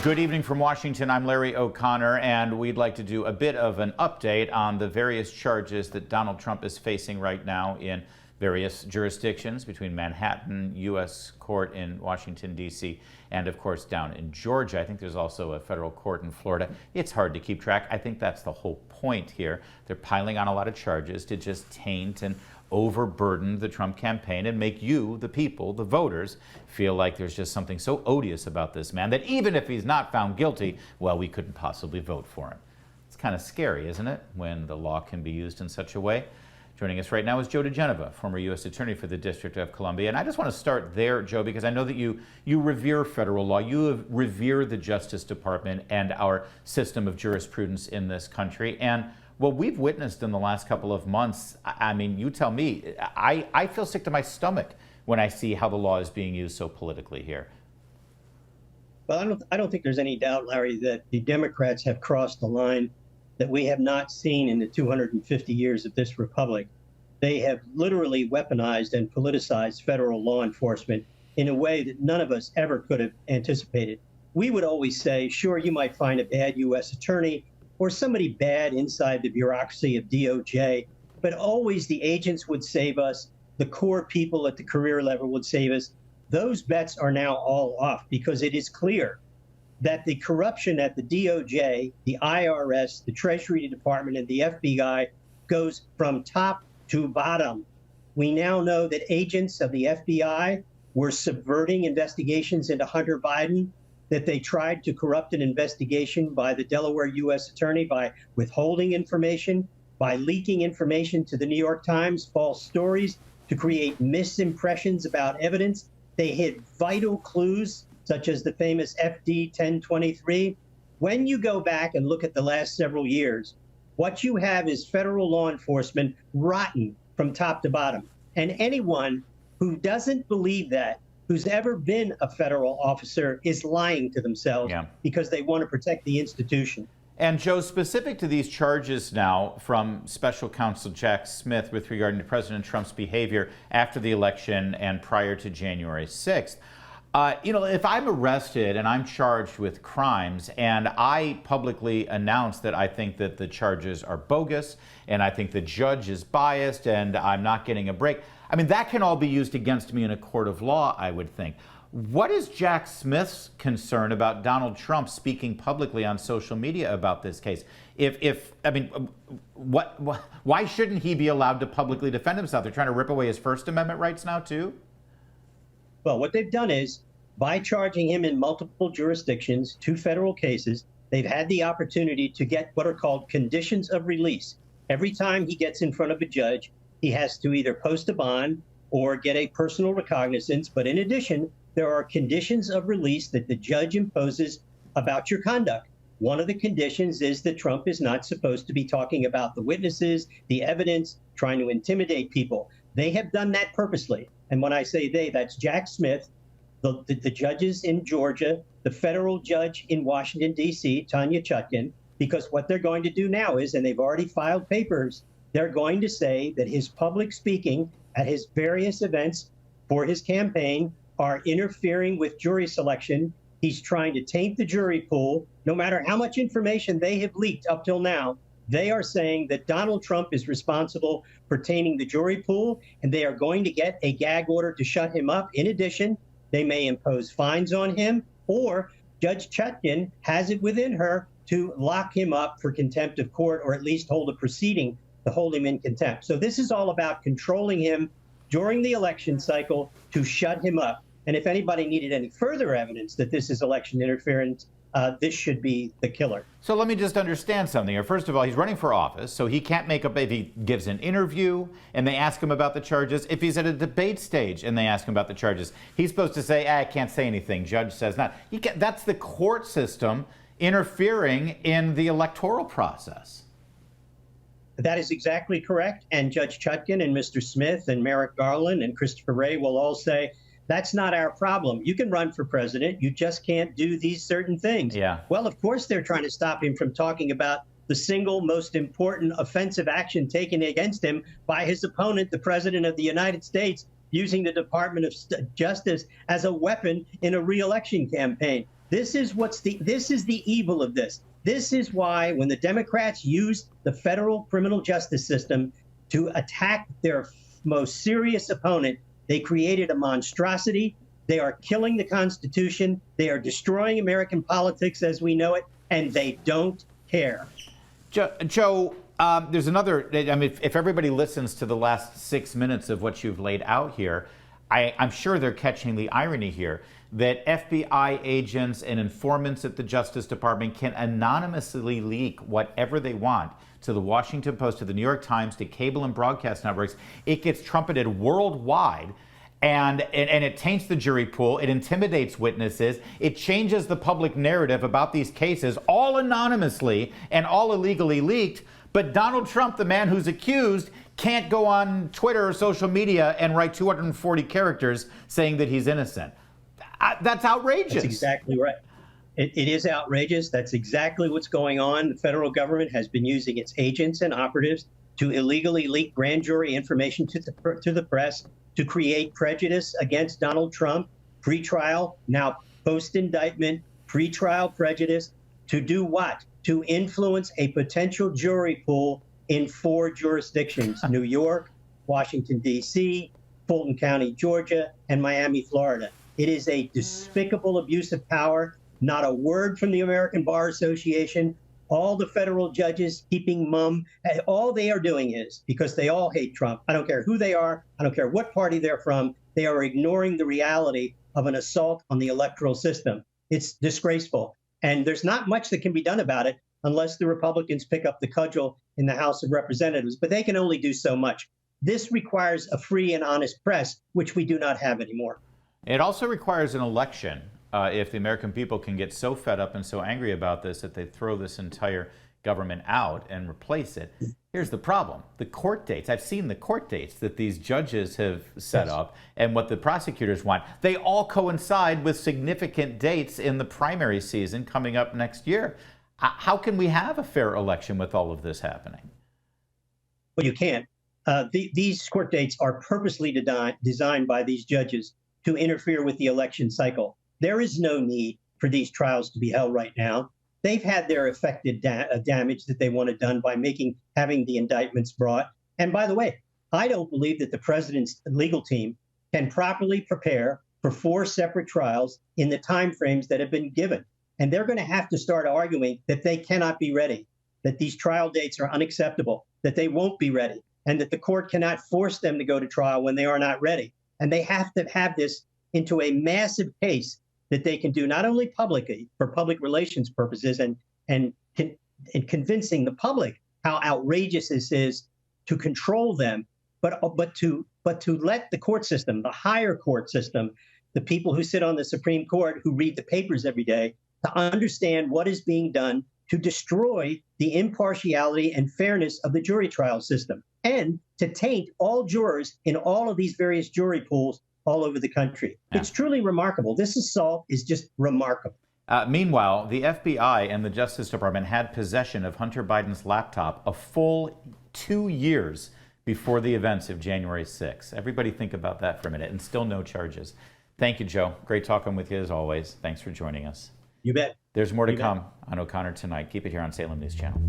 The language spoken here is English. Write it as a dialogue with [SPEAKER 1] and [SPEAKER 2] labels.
[SPEAKER 1] Good evening from Washington. I'm Larry O'Connor, and we'd like to do a bit of an update on the various charges that Donald Trump is facing right now in various jurisdictions between Manhattan, U.S. court in Washington, D.C., and of course down in Georgia. I think there's also a federal court in Florida. It's hard to keep track. I think that's the whole point here. They're piling on a lot of charges to just taint and overburden the Trump campaign and make you, the people, the voters, feel like there's just something so odious about this man that even if he's not found guilty, well, we couldn't possibly vote for him. It's kind of scary, isn't it, when the law can be used in such a way? Joining us right now is Joe diGenova, former U.S. Attorney for the District of Columbia. And I just want to start there, Joe, because I know that you revere federal law. You revere the Justice Department and our system of jurisprudence in this country. And what we've witnessed in the last couple of months, I mean, you tell me, I feel sick to my stomach when I see how the law is being used so politically here.
[SPEAKER 2] Well, I don't think there's any doubt, Larry, that the Democrats have crossed the line that we have not seen in the 250 years of this republic. They have literally weaponized and politicized federal law enforcement in a way that none of us ever could have anticipated. We would always say, sure, you might find a bad U.S. attorney or somebody bad inside the bureaucracy of DOJ, but always the agents would save us. The core people at the career level would save us. Those bets are now all off because it is clear that the corruption at the DOJ, the IRS, the Treasury Department, and the FBI goes from top to bottom. We now know that agents of the FBI were subverting investigations into Hunter Biden, that they tried to corrupt an investigation by the Delaware U.S. Attorney by withholding information, by leaking information to the New York Times, false stories to create misimpressions about evidence. They hid vital clues, such as the famous FD 1023. When you go back and look at the last several years, what you have is federal law enforcement rotten from top to bottom. And anyone who doesn't believe that, who's ever been a federal officer, is lying to themselves because they want to protect the institution.
[SPEAKER 1] And Joe, specific to these charges now from Special Counsel Jack Smith with regard to President Trump's behavior after the election and prior to January 6th, if I'm arrested and I'm charged with crimes and I publicly announce that I think that the charges are bogus and I think the judge is biased and I'm not getting a break, I mean, that can all be used against me in a court of law, I would think. What is Jack Smith's concern about Donald Trump speaking publicly on social media about this case? Why shouldn't he be allowed to publicly defend himself? They're trying to rip away his First Amendment rights now, too?
[SPEAKER 2] Well, what they've done is, by charging him in multiple jurisdictions, 2 federal cases, they've had the opportunity to get what are called conditions of release. Every time he gets in front of a judge, he has to either post a bond or get a personal recognizance. But in addition, there are conditions of release that the judge imposes about your conduct. One of the conditions is that Trump is not supposed to be talking about the witnesses, the evidence, trying to intimidate people. They have done that purposely. And when I say they, that's Jack Smith, the judges in Georgia, the federal judge in Washington, D.C., Tanya Chutkan, because what they're going to do now is, and they've already filed papers, they're going to say that his public speaking at his various events for his campaign are interfering with jury selection. He's trying to taint the jury pool. No matter how much information they have leaked up till now, they are saying that Donald Trump is responsible for tainting the jury pool, and they are going to get a gag order to shut him up. In addition, they may impose fines on him, or Judge Chutkan has it within her to lock him up for contempt of court, or at least hold a proceeding to hold him in contempt. So this is all about controlling him during the election cycle to shut him up. And if anybody needed any further evidence that this is election interference, this should be the killer.
[SPEAKER 1] So let me just understand something here. First of all, he's running for office, so he can't make up if he gives an interview and they ask him about the charges. If he's at a debate stage and they ask him about the charges, he's supposed to say, I can't say anything. Judge says not. That's the court system interfering in the electoral process.
[SPEAKER 2] That is exactly correct. And Judge Chutkan and Mr. Smith and Merrick Garland and Christopher Wray will all say, that's not our problem. You can run for president. You just can't do these certain things.
[SPEAKER 1] Yeah.
[SPEAKER 2] Well, of course, they're trying to stop him from talking about the single most important offensive action taken against him by his opponent, the President of the United States, using the Department of Justice as a weapon in a re-election campaign. This is the evil of this. This is why when the Democrats used the federal criminal justice system to attack their most serious opponent, they created a monstrosity. They are killing the Constitution. They are destroying American politics as we know it, and they don't care.
[SPEAKER 1] Joe, there's another, I mean, if everybody listens to the last 6 minutes of what you've laid out here, I'm sure they're catching the irony here that FBI agents and informants at the Justice Department can anonymously leak whatever they want to the Washington Post, to the New York Times, to cable and broadcast networks. It gets trumpeted worldwide. And it taints the jury pool. It intimidates witnesses. It changes the public narrative about these cases, all anonymously and all illegally leaked. But Donald Trump, the man who's accused, can't go on Twitter or social media and write 240 characters saying that he's innocent. That's outrageous.
[SPEAKER 2] That's exactly right. It is outrageous. That's exactly what's going on. The federal government has been using its agents and operatives to illegally leak grand jury information to the press, to create prejudice against Donald Trump, pretrial, now post-indictment, pretrial prejudice, to do what? To influence a potential jury pool in 4 jurisdictions, New York, Washington, D.C., Fulton County, Georgia, and Miami, Florida. It is a despicable abuse of power. Not a word from the American Bar Association. All the federal judges keeping mum. All they are doing is, because they all hate Trump, I don't care who they are, I don't care what party they're from, they are ignoring the reality of an assault on the electoral system. It's disgraceful. And there's not much that can be done about it unless the Republicans pick up the cudgel in the House of Representatives. But they can only do so much. This requires a free and honest press, which we do not have anymore.
[SPEAKER 1] It also requires an election. If the American people can get so fed up and so angry about this that they throw this entire government out and replace it. Here's the problem. The court dates. I've seen the court dates that these judges have set up and what the prosecutors want. They all coincide with significant dates in the primary season coming up next year. How can we have a fair election with all of this happening?
[SPEAKER 2] Well, you can't. These court dates are purposely designed by these judges to interfere with the election cycle. There is no need for these trials to be held right now. They've had their affected damage that they wanted done by having the indictments brought. And by the way, I don't believe that the president's legal team can properly prepare for 4 separate trials in the timeframes that have been given. And they're going to have to start arguing that they cannot be ready, that these trial dates are unacceptable, that they won't be ready, and that the court cannot force them to go to trial when they are not ready. And they have to have this into a massive case that they can do not only publicly for public relations purposes and convincing the public how outrageous this is to control them, but to let the court system, the higher court system, the people who sit on the Supreme Court, who read the papers every day, to understand what is being done to destroy the impartiality and fairness of the jury trial system, and to taint all jurors in all of these various jury pools all over the country. Yeah. It's truly remarkable. This assault is just remarkable.
[SPEAKER 1] Meanwhile, the FBI and the Justice Department had possession of Hunter Biden's laptop a full 2 years before the events of January 6th. Everybody think about that for a minute, and still no charges. Thank you, Joe. Great talking with you as always. Thanks for joining us.
[SPEAKER 2] You bet.
[SPEAKER 1] There's more to come on O'Connor Tonight. Keep it here on Salem News Channel.